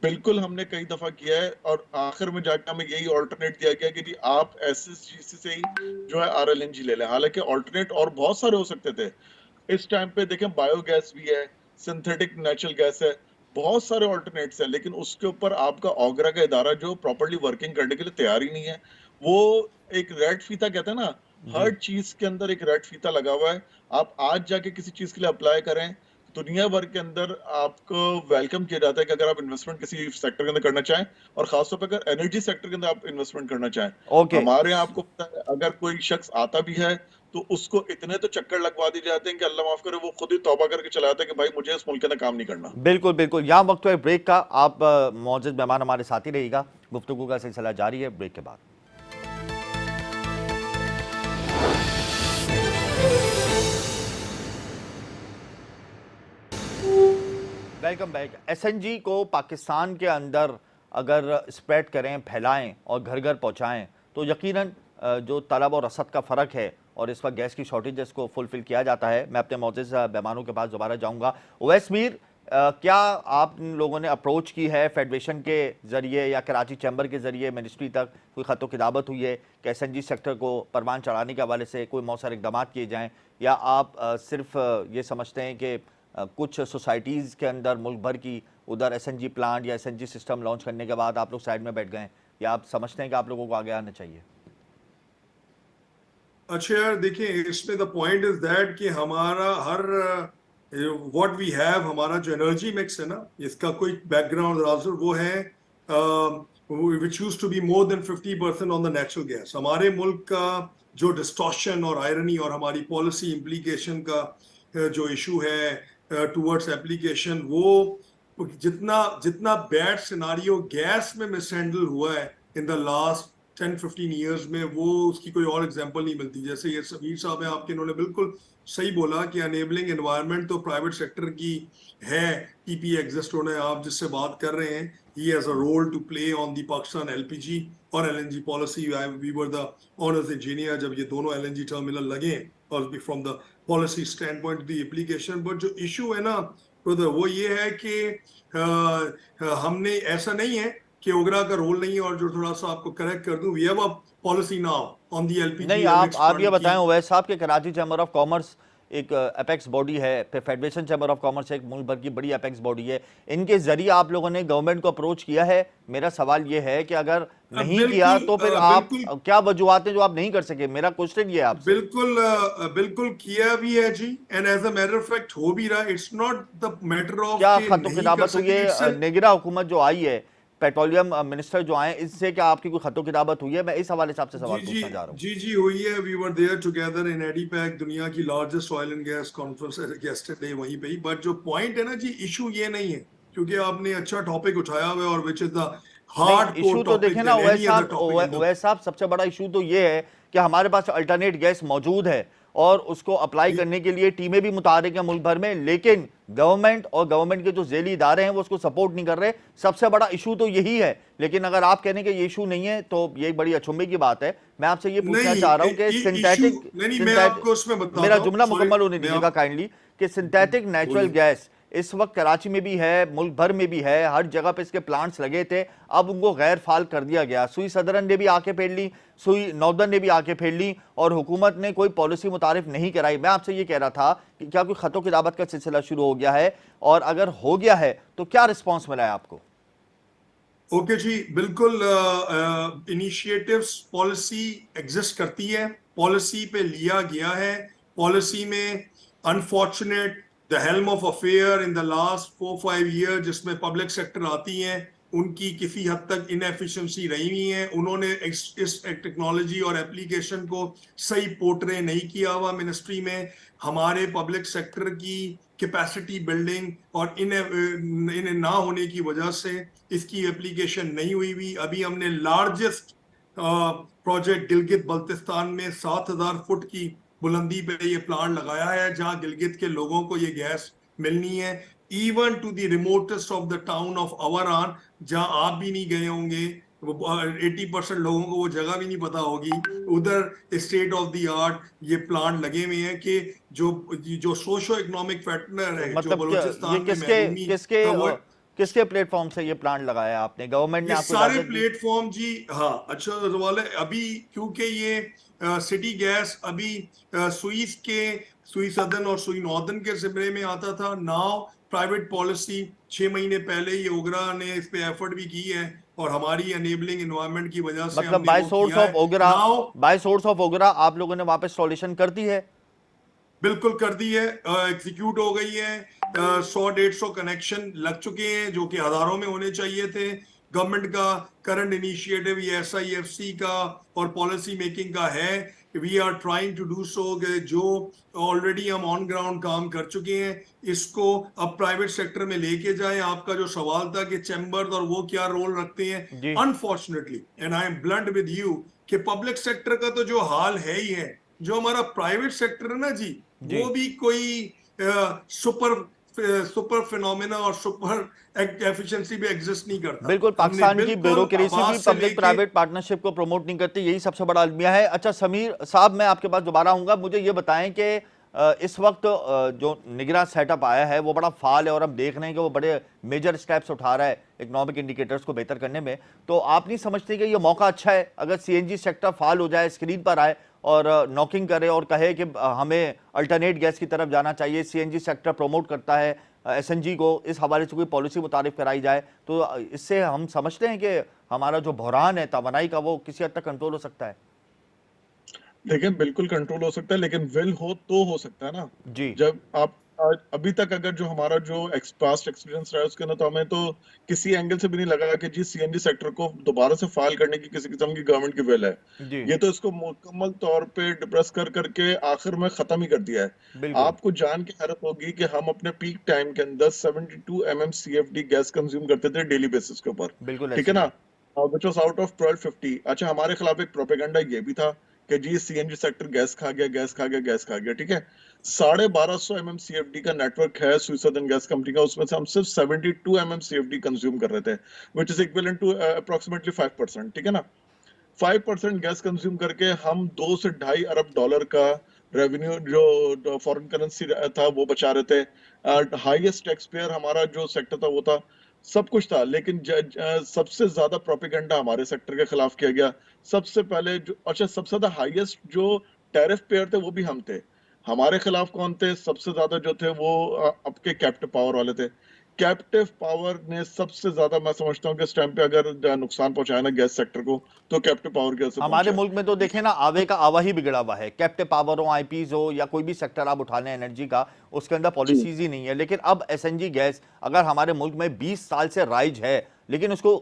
बिल्कुल हमने कई दफा किया है और आखिर में जाकर हमें यही ऑल्टरनेट दिया गया कि जी आप एसएसजीसी से ही जो है आरएलएनजी ले लें। हालांकि ऑल्टरनेट और बहुत सारे हो सकते थे। इस टाइम पे देखें, बायोगैस भी है, सिंथेटिक नेचुरल गैस है, बहुत सारे ऑल्टरनेट्स हैं, लेकिन उसके ऊपर आपका ओगरा का इदारा जो प्रॉपर्ली वर्किंग करने के लिए तैयार ही नहीं है। वो एक रेड फीता कहते हैं ना, हर चीज के अंदर एक रेड फीता लगा हुआ है। आप आज जाके किसी चीज के लिए अप्लाई करें, दुनिया भर के अंदर आपको वेलकम किया जाता है कि अगर आप इन्वेस्टमेंट किसी सेक्टर के अंदर करना चाहें, और खासतौर पर अगर एनर्जी सेक्टर के अंदर आप इन्वेस्टमेंट करना चाहें। ओके, हमारे यहाँ आपको पता है, अगर कोई शख्स आता भी है तो उसको इतने तो चक्कर लगवा दिए जाते हैं कि अल्लाह माफ करे, वो खुद ही तौबा करके चला जाता है कि भाई मुझे इस मुल्क के अंदर काम नहीं करना। बिल्कुल बिल्कुल। यहाँ वक्त है ब्रेक का। आप मौजूद मेहमान हमारे साथ ही रहिएगा, गुफ्तगू का सिलसिला जारी है ब्रेक के बाद। Welcome back. एसएनजी को पाकिस्तान के अंदर अगर स्प्रेड करें, फैलाएं और घर घर पहुंचाएं तो यकीनन जो तलब और रसद का फ़र्क है और इस वक्त गैस की शॉर्टेजेस को फुलफिल किया जाता है। मैं अपने मौजूद मेहमानों के पास दोबारा जाऊंगा। उवैस मीर, क्या आप लोगों ने अप्रोच की है फेडरेशन के ज़रिए या कराची चैम्बर के ज़रिए मिनिस्ट्री तक? कोई ख़त किताबत हुई है कि एसएनजी सेक्टर को परवान चढ़ाने के हवाले से कोई मौसर इकदाम किए जाएँ, या आप सिर्फ ये समझते हैं कि कुछ सोसाइटीज़ के अंदर मुल्क भर की उधर एसएनजी प्लांट या एसएनजी सिस्टम लॉन्च करने के बाद आप लोग साइड में बैठ गए, या आप समझते हैं कि आप लोगों को आगे आना चाहिए? अच्छा यार, देखिए इसमें द पॉइंट इज दैट कि हमारा हर व्हाट वी हैव, हमारा जो एनर्जी मिक्स है ना, इसका कोई बैकग्राउंड आंसर वो है which used to be more than 50% on the natural gas. हमारे मुल्क का जो डिस्टॉर्शन और आयरनी और हमारी पॉलिसी इम्प्लीकेशन का जो इशू है टुवर्ड्स एप्लीकेशन, वो जितना बैड सिनारियो गैस में मिसहैंडल हुआ है इन द लास्ट 10-15 ईयर्स में, वो उसकी कोई और एग्जांपल नहीं मिलती। जैसे ये समीर साहब है आपके, इन्होंने बिल्कुल सही बोला कि अनेबलिंग एनवायरनमेंट तो प्राइवेट सेक्टर की है। टीपी एग्जिस्ट होने, आप जिससे बात कर रहे हैं, he has a role to play on the Pakistan LPG और LNG policy, we were the owners engineer जब ये दोनों LNG टर्मिनल लगे, और from the policy stand point the application. But जो इशू है ना ब्रदर, वो ये है कि हमने, ऐसा नहीं है कि ओगरा का रोल नहीं है। और जो थोड़ा सा आपको करेक्ट कर दूं, we have a policy now on the LPG नहीं, आप ये बताएं ओवैस साहब कि कराची चैम्बर ऑफ कॉमर्स एक एपेक्स बॉडी है, फिर फेडरेशन चैम्बर ऑफ कॉमर्स एक मुल्क भर की बड़ी एपेक्स बॉडी है, इनके जरिए आप लोगों ने गवर्नमेंट को अप्रोच किया है। मेरा सवाल ये है कि अगर नहीं किया तो फिर आप क्या वजूहत है जो आप नहीं कर सके? मेरा क्वेश्चन ये है आपसे। बिल्कुल किया भी है जी, and as a matter of fact हो भी रहा है। It's not the matter of क्या खतो किताबत हुई है? निगरा हुकूमत जो आई है, पेट्रोलियम मिनिस्टर जो आए, इससे क्या आपकी कोई खतो किताबत हुई है? मैं इस हवाले से आपसे सवाल पूछना चाह रहा हूँ। जी हुई है। We were there together in ADIPEC, दुनिया की largest oil and gas conference yesterday, वहीं पे ही। बट जो पॉइंट है ना जी, इशू ये नहीं है, क्योंकि आपने अच्छा टॉपिक उठाया हुआ है, और which is the hard issue तो देखें ना ओवैस साहब, सबसे बड़ा इशू तो ये है कि हमारे पास अल्टरनेट गैस मौजूद है और उसको अप्लाई करने के लिए टीमें भी मुतारिक हैं मुल्क भर में, लेकिन गवर्नमेंट और गवर्नमेंट के जो ज़ेली इदारे हैं वो उसको सपोर्ट नहीं कर रहे। सबसे बड़ा इशू तो यही है। लेकिन अगर आप कहने के ये इशू नहीं है तो ये बड़ी अचंभे की बात है। मैं आपसे ये पूछना चाह रहा हूं कि सिंथेटिक, मेरा जुमला मुकम्मल होने दीजिएगा काइंडली, कि सिंथेटिक नेचुरल गैस इस वक्त कराची में भी है, मुल्क भर में भी है, हर जगह पे इसके प्लांट्स लगे थे, अब उनको गैर फाल कर दिया गया। सुई सदरन ने भी आके फेर ली, सुई नॉर्दर्न ने भी आके फेर ली, और हुकूमत ने कोई पॉलिसी मुतारिफ नहीं कराई। मैं आपसे ये कह रहा था कि क्या कोई खतों की दावत का सिलसिला शुरू हो गया है, और अगर हो गया है तो क्या रिस्पॉन्स मिला है आपको? ओके जी, बिल्कुल। इनिशिएटिव्स, पॉलिसी एग्जिस्ट करती है, पॉलिसी पे लिया गया है। पॉलिसी में unfortunate the helm of affair in the last 4-5 year, जिसमें पब्लिक सेक्टर आती हैं, उनकी किसी हद तक इनएफिशिएंसी रही हुई है। उन्होंने इस टेक्नोलॉजी और एप्लीकेशन को सही पोर्ट्रे नहीं किया हुआ मिनिस्ट्री में। हमारे पब्लिक सेक्टर की कैपेसिटी बिल्डिंग और इन्हें ना होने की वजह से इसकी एप्लीकेशन नहीं हुई। अभी हमने लार्जेस्ट प्रोजेक्ट गिलगित बल्तिस्तान में 7,000 फुट की बुलंदी पे ये प्लांट लगाया है, जहां गिलगित के लोगों को ये गैस मिलनी है, even to the remotest of the town of Awaran, जहां आप भी नहीं गए होंगे। 80% लोगों को वो जगह भी नहीं पता होगी। उधर स्टेट ऑफ द आर्ट ये प्लांट लगे हुए हैं कि जो सोशो इकोनॉमिक फैक्टर है, जो बलूचिस्तान में किसके प्लेटफॉर्म से ये प्लांट लगाया आपने? गवर्नमेंट ने आपको सारे प्लेटफॉर्म जी? हाँ, अच्छा सवाल है। अभी क्योंकि ये सिटी गैस अभी सुई सदर्न और सुई नॉर्दर्न के जिम्मे में आता था। नाउ प्राइवेट पॉलिसी 6 महीने पहले ही ओगरा ने इस पे एफर्ट भी की है, और हमारी एनेबलिंग एनवायरनमेंट की वजह से मतलब बाय सोर्स ऑफ ओगरा आप लोगों ने वापस सॉल्यूशन कर दी है? बिल्कुल कर दी है, एग्जीक्यूट हो गई है। 100-150 कनेक्शन लग चुके हैं, जो कि हजारों में होने चाहिए थे। गवर्नमेंट का करंट इनिशिएटिव ये SIFC का और पॉलिसी मेकिंग का है। We are trying to do so, जो ऑलरेडी हम ऑन ग्राउंड काम कर चुके हैं, इसको अब प्राइवेट सेक्टर में लेके जाएं। आपका जो सवाल था कि चैम्बर्स और वो क्या रोल रखते हैं, unfortunately and I am blunt with you, कि पब्लिक सेक्टर का तो जो हाल है ही है, जो हमारा प्राइवेट सेक्टर है ना जी, वो भी कोई सुपर फिनोमेना और सुपर एफिशिएंसी भी एग्जिस्ट नहीं करता। बिल्कुल, पाकिस्तान की ब्यूरोक्रेसी भी पब्लिक प्राइवेट पार्टनरशिप को प्रमोट नहीं करती, यही सबसे बड़ा अलमिया है। अच्छा समीर साहब, मैं आपके पास दोबारा आऊंगा। मुझे ये बताएं कि इस वक्त जो निगरान सेटअप आया है वो बड़ा फाल है, और हम देख रहे हैं कि वो बड़े मेजर स्टेप्स उठा रहा है इकोनॉमिक इंडिकेटर्स को बेहतर करने में। तो आप नहीं समझते कि ये मौका अच्छा है अगर CNG सेक्टर फाल हो जाए, स्क्रीन पर आए और नॉकिंग करे और कहे कि हमें अल्टरनेट गैस की तरफ जाना चाहिए, CNG सेक्टर प्रमोट करता है SNG को, इस हवाले से कोई पॉलिसी मुतारिफ कराई जाए, तो इससे हम समझते हैं कि हमारा जो बहरान है तवानाई का, वो किसी हद तक कंट्रोल हो सकता है? देखिए, बिल्कुल कंट्रोल हो सकता है, लेकिन विल हो तो हो सकता है ना जी। जब आप अभी तक अगर जो हमारा जो पास्ट एक्सपीरियंस रहा है उसके ना, तो हमें तो किसी एंगल से भी नहीं लगा कि जी CNG सेक्टर को दोबारा से फाइल करने की किसी किस्म की गवर्नमेंट की विल है। ये तो इसको मुकम्मल तौर पे डिप्रेस करके आखिर में खत्म ही कर दिया है। आपको जान के हैरत होगी कि हम अपने पीक टाइम के अंदर 72 MMCFD गैस कंज्यूम करते थे डेली बेसिस के ऊपर, ठीक है ना, व्हिच वाज आउट ऑफ 1250। अच्छा, हमारे खिलाफ एक प्रोपेगेंडा ये भी था कि जी CNG सेक्टर गैस खा गया, ठीक है। 1250 MMCFD का नेटवर्क है सुई सदर्न गैस कंपनी का, उसमें से हम सिर्फ 72 MMCFD कंज्यूम कर रहे थे, which is equivalent to approximately 5%, ठीक है ना। 5% गैस कंज्यूम करके हम 2 से 2.5 अरब डॉलर का रेवेन्यू जो फॉरेन करेंसी था वो बचा रहे थे। हाईएस्ट टैक्स पेयर हमारा जो सेक्टर था वो था, सब कुछ था, लेकिन सबसे ज्यादा प्रोपेगेंडा हमारे सेक्टर के खिलाफ किया गया। सबसे पहले जो सबसे ज्यादा हाईएस्ट जो टैरिफ पेयर थे वो भी हम थे। हमारे खिलाफ कौन थे? सबसे ज्यादा जो थे वो आपके कैप्टिव पावर वाले थे। कैप्टिव पावर ने सबसे ज्यादा, मैं समझता हूँ कि इस टाइम पे अगर नुकसान पहुंचाया ना गैस सेक्टर को, तो कैप्टिव पावर की वजह से हमारे पहुंचा। मुल्क में तो देखें ना, आवे का आवा ही बिगड़ा हुआ है। कैप्टिव पावर हो, आईपीज हो, या कोई भी सेक्टर आप उठा लें एनर्जी का, उसके अंदर पॉलिसीज ही नहीं है। लेकिन अब एसएनजी गैस अगर हमारे मुल्क में 20 साल से राइज है, लेकिन उसको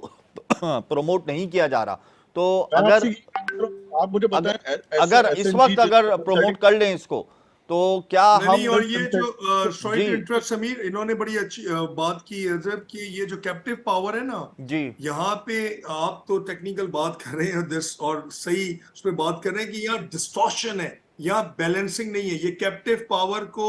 प्रमोट नहीं किया जा रहा, तो अगर आप मुझे बताएं, अगर इस वक्त अगर प्रमोट कर लें इसको, तो क्या हम नहीं, और ये जो सॉरी जी टू इंटरप्ट समीर, इन्होंने बड़ी अच्छी बात की है जब कि ये जो कैप्टिव पावर है ना, जी यहाँ पे आप तो टेक्निकल बात कर रहे हैं दिस, और सही उस पर बात कर रहे हैं कि यहाँ डिस्टॉर्शन है, यहाँ बैलेंसिंग नहीं है। ये कैप्टिव पावर को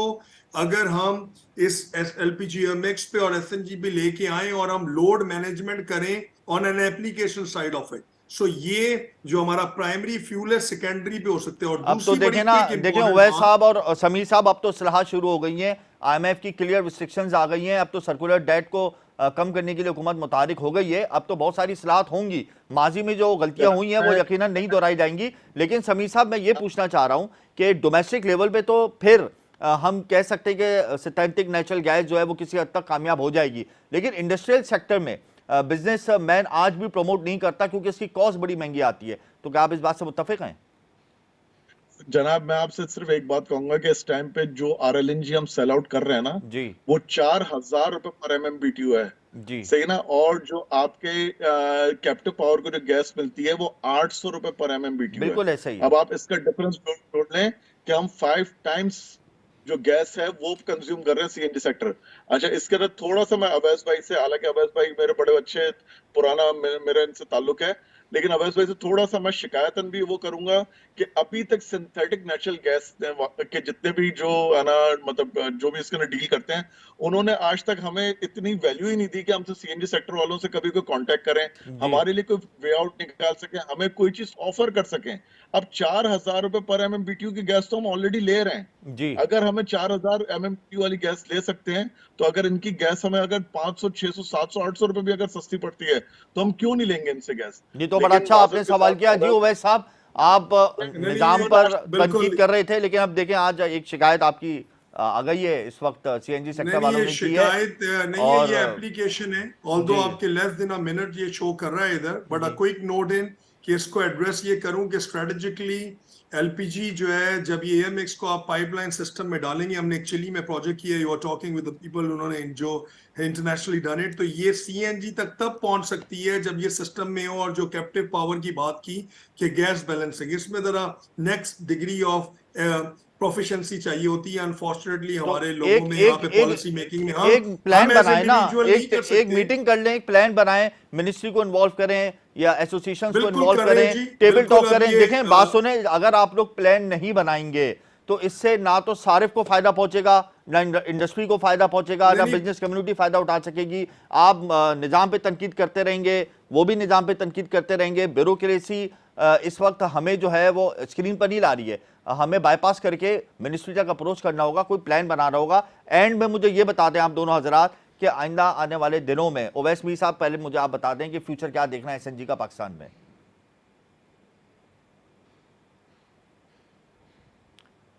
अगर हम इस एलपीजी एमएक्स पे और एसएनजी पे लेके आए और हम लोड मैनेजमेंट करें on an application side of it, so ये जो हमारा प्राइमरी फ्यूल है सेकेंडरी पे हो सकते हैं। और अब तो दूसरी बड़ी देखें ना, quick देखें important उवैस बात- साहब और समीर साहब, अब तो सलाह शुरू हो गई है, आईएमएफ की क्लियर रिस्ट्रिक्शंस आ गई हैं, अब तो सर्कुलर डेट को कम करने के लिए हुकूमत मुतारिक हो गई है। अब तो बहुत सारी सलाहत होंगी, माजी में जो गलतियां हुई हैं वो यकीनन नहीं दोहराई जाएंगी। लेकिन समीर साहब, मैं ये पूछना चाह रहा हूं कि डोमेस्टिक लेवल पे तो फिर हम कह सकते हैं कि सिंथेटिक नेचुरल गैस जो है वो किसी हद तक कामयाब हो जाएगी, लेकिन इंडस्ट्रियल सेक्टर में बिजनेस मैन आज भी प्रमोट नहीं करता क्योंकि इसकी कॉस्ट बड़ी महंगी आती है। तो क्या आप इस बात से मुत्तफिक हैं? जनाब, मैं आपसे सिर्फ एक बात कहूंगा कि इस टाइम पे जो आरएलएनजी हम सेल आउट कर रहे हैं ना, जी वो 4000 रुपए पर MMBTU है। जी सही ना? और जो आपके कैप्टिव पावर को जो गैस मिलती है वो 800 रुपए पर MMBTU है। बिल्कुल ऐसा ही है। अब आप इसका डिफरेंस जोड़ लें कि हम 5 टाइम्स जो गैस है वो कंज्यूम कर रहे हैं सीएनजी सेक्टर। अच्छा, इसके अंदर थोड़ा सा मैं अवैस भाई से, हालांकि अवैस भाई मेरे बड़े अच्छे पुराना मेरा इनसे ताल्लुक है, लेकिन अवैस भाई से थोड़ा सा मैं शिकायतन भी वो करूंगा कि अभी तक सिंथेटिक नेचुरल गैस के जितने भी जो है ना, मतलब जो भी इसके अंदर डील करते हैं, उन्होंने आज तक हमें इतनी वैल्यू ही नहीं दी कि हमसे सीएनजी सेक्टर वालों से कभी कोई कांटेक्ट करें, हमारे लिए कोई वे आउट निकाल सके, हमें कोई चीज ऑफर कर सकें। अब 4000 रुपए पर MMBTU की गैस तो हम ऑलरेडी ले रहे हैं। जी अगर हमें 4000 MMBTU वाली गैस ले सकते हैं, तो अगर इनकी गैस हमें अगर 500, 600, 700, 800 रुपए भी अगर सस्ती पड़ती है, तो हम क्यों नहीं लेंगे इनसे गैस? ये तो बड़ा अच्छा आपने सवाल किया जी उवैस साहब। आप निजाम नहीं, पर बिल्कुल। तनकीद कर रहे थे, लेकिन अब देखें आज एक शिकायत आपकी आ गई है इस वक्त सीएनजी सेक्टर नहीं, वालों ये ने की है। शिकायत नहीं है, और ये एप्लीकेशन है। ऑल्दो जी। आपके लेस देन अ मिनट ये शो कर रहा है इधर, बट अ क्विक नोट इन कि इसको एड्रेस ये करूं कि स्ट्रेटेजिकली एलपीजी जो है, जब ये एएमएक्स को आप पाइपलाइन सिस्टम में डालेंगे, हमने एक चिली में प्रोजेक्ट किया, you are talking with the people, उन्होंने जो इंटरनेशनली डन इट, तो ये सीएनजी तक तब पहुंच सकती है जब ये सिस्टम में हो। और जो कैप्टिव पावर की बात की कि गैस बैलेंसिंग, इसमें जरा नेक्स्ट डिग्री ऑफ प्रोफिशिएंसी चाहिए होती है। अनफॉर्चुनेटली हमारे लोगों में यहाँ पे पॉलिसी मेकिंग में एक प्लान बनाए ना, एक एक मीटिंग कर लें, एक प्लान बनाएं, मिनिस्ट्री को इन्वॉल्व करें या एसोसिएशंस को बिल्कुल इन्वॉल्व करें करें, जी, टेबल बिल्कुल। टॉक अब करें। ये, देखें, बात सुने, अगर आप लोग प्लान नहीं बनाएंगे तो इससे ना तो सारिफ को फायदा पहुंचेगा, ना इंडस्ट्री को फायदा पहुंचेगा, ना नहीं। बिजनेस कम्युनिटी फायदा उठा सकेगी। आप निजाम पे तनकीद करते रहेंगे, वो भी निजाम पे तनकीद करते रहेंगे। ब्यूरोक्रेसी इस वक्त हमें जो है वो स्क्रीन पर नहीं ला रही है, हमें बाईपास करके मिनिस्ट्री तक अप्रोच करना होगा, कोई प्लान बनाना होगा। एंड में मुझे ये बता दें आप दोनों हजरात कि आइंदा आने वाले दिनों में, ओवैस मीर साहब पहले मुझे आप बता दें कि फ्यूचर क्या देखना है एसएनजी का पाकिस्तान में।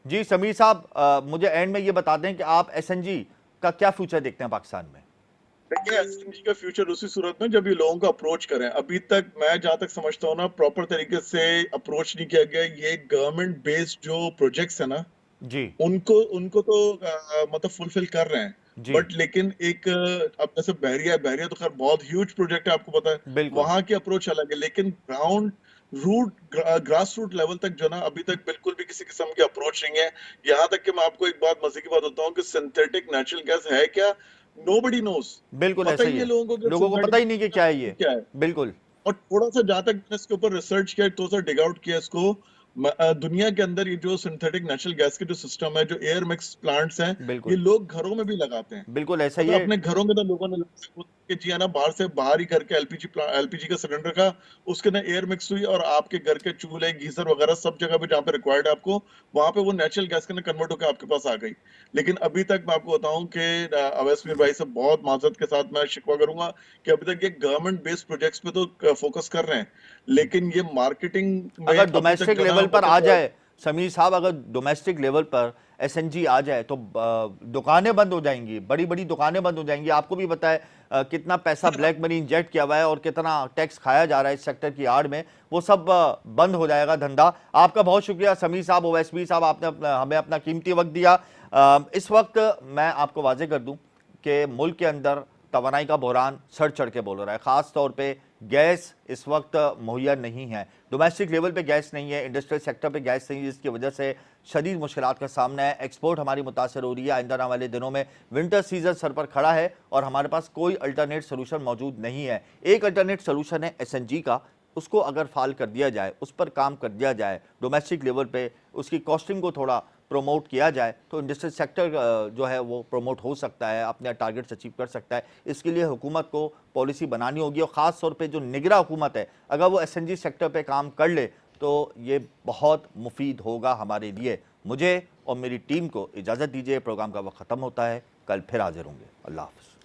जी समीर साहब, मुझे एंड में ये बता दें कि आप एसएनजी का क्या फ्यूचर देखते हैं पाकिस्तान में? देखिए, एसएनजी का फ्यूचर उसी सूरत में जब ये लोगों को अप्रोच करें। अभी तक मैं जहां तक समझता हूँ ना, प्रॉपर तरीके से अप्रोच नहीं किया गया। ये गवर्नमेंट बेस्ड जो प्रोजेक्ट्स है ना, जी उनको तो मतलब फुलफिल कर रहे हैं, जी बट लेकिन एक अब जैसे बहरिया तो खैर बहुत ह्यूज प्रोजेक्ट है, आपको पता है, बिल्कुल। वहां की अप्रोच अलग है। लेकिन ग्राउंड ग्रास रूट लेवल तक जो ना, अभी तक बिल्कुल भी किसी किस्म की अप्रोच नहीं है। यहाँ तक कि मैं आपको एक बात, मजे की बात बताऊं कि सिंथेटिक नेचुरल गैस है क्या, नोबडी नोस। बिल्कुल पता ऐसा ही ही नहीं है, लोगों को, लोगों को पता ही नहीं कि क्या है ये। क्या है। बिल्कुल। और थोड़ा सा जहां तक मैंने इसके ऊपर रिसर्च किया, थोड़ा सा डिग आउट किया इसको, दुनिया के अंदर ये जो सिंथेटिक नेचुरल गैस के जो सिस्टम है, जो एयर मिक्स प्लांट्स हैं, बिल्कुल। ये लोग घरों में भी लगाते हैं। बिल्कुल ऐसा ही मतलब है। अपने घरों में तो लोगों ने कि जी है ना बाहर ही घर के एलपीजी का सिलेंडर का उसके ना एयर मिक्स हुई और आपके घर के चूल्हे गीजर वगैरह सब जगह पे जहाँ पे रिक्वायर्ड है आपको वहां पे वो नेचुरल गैस के ना कन्वर्ट होकर आपके पास आ गई। लेकिन अभी तक मैं आपको बताऊं कि अवैस मीर भाई से बहुत माजरत के साथ मैं शिकवा करूंगा कि अभी तक ये गवर्नमेंट बेस्ड प्रोजेक्ट्स पे तो फोकस कर रहे हैं, लेकिन ये मार्केटिंग में अगर अभी तक डोमेस्टिक जो है ना लेवल पर आ वो जाए समीर साहब, अगर डोमेस्टिक लेवल पर एसएनजी आ जाए तो दुकानें बंद हो जाएंगी, बड़ी बड़ी दुकानें बंद हो जाएंगी। आपको भी पता है कितना पैसा ब्लैक मनी इंजेक्ट किया हुआ है और कितना टैक्स खाया जा रहा है इस सेक्टर की आड़ में, वो सब बंद हो जाएगा धंधा। आपका बहुत शुक्रिया समीर साहब, ओवैसी साहब, आपने हमें अपना कीमती वक्त दिया। इस वक्त मैं आपको वाजे कर दूं कि मुल्क के अंदर तवानाई का बहरान सर चढ़ के बोल रहा है। ख़ास तौर पे गैस इस वक्त मुहैया नहीं है, डोमेस्टिक लेवल पे गैस नहीं है, इंडस्ट्रियल सेक्टर पे गैस नहीं है, जिसकी वजह से शदीद मुश्किलात का सामना है। एक्सपोर्ट हमारी मुतासर हो रही है। आइंदा आने वाले दिनों में विंटर सीजन सर पर खड़ा है और हमारे पास कोई अल्टरनेट सोल्यूशन मौजूद नहीं है। एक अल्टरनेट सोल्यूशन है एसएनजी का, उसको अगर फाल कर दिया जाए, उस पर काम कर दिया जाए, डोमेस्टिक लेवल पे उसकी कॉस्टिंग को थोड़ा प्रमोट किया जाए तो इंडस्ट्रियल सेक्टर जो है वो प्रमोट हो सकता है, अपने टारगेट्स अचीव कर सकता है। इसके लिए हुकूमत को पॉलिसी बनानी होगी और ख़ास तौर पे जो निगरां हुकूमत है, अगर वो एसएनजी सेक्टर पे काम कर ले तो ये बहुत मुफीद होगा हमारे लिए। मुझे और मेरी टीम को इजाज़त दीजिए, प्रोग्राम का वक्त ख़त्म होता है, कल फिर हाजिर होंगे। अल्लाह हाफ़िज़।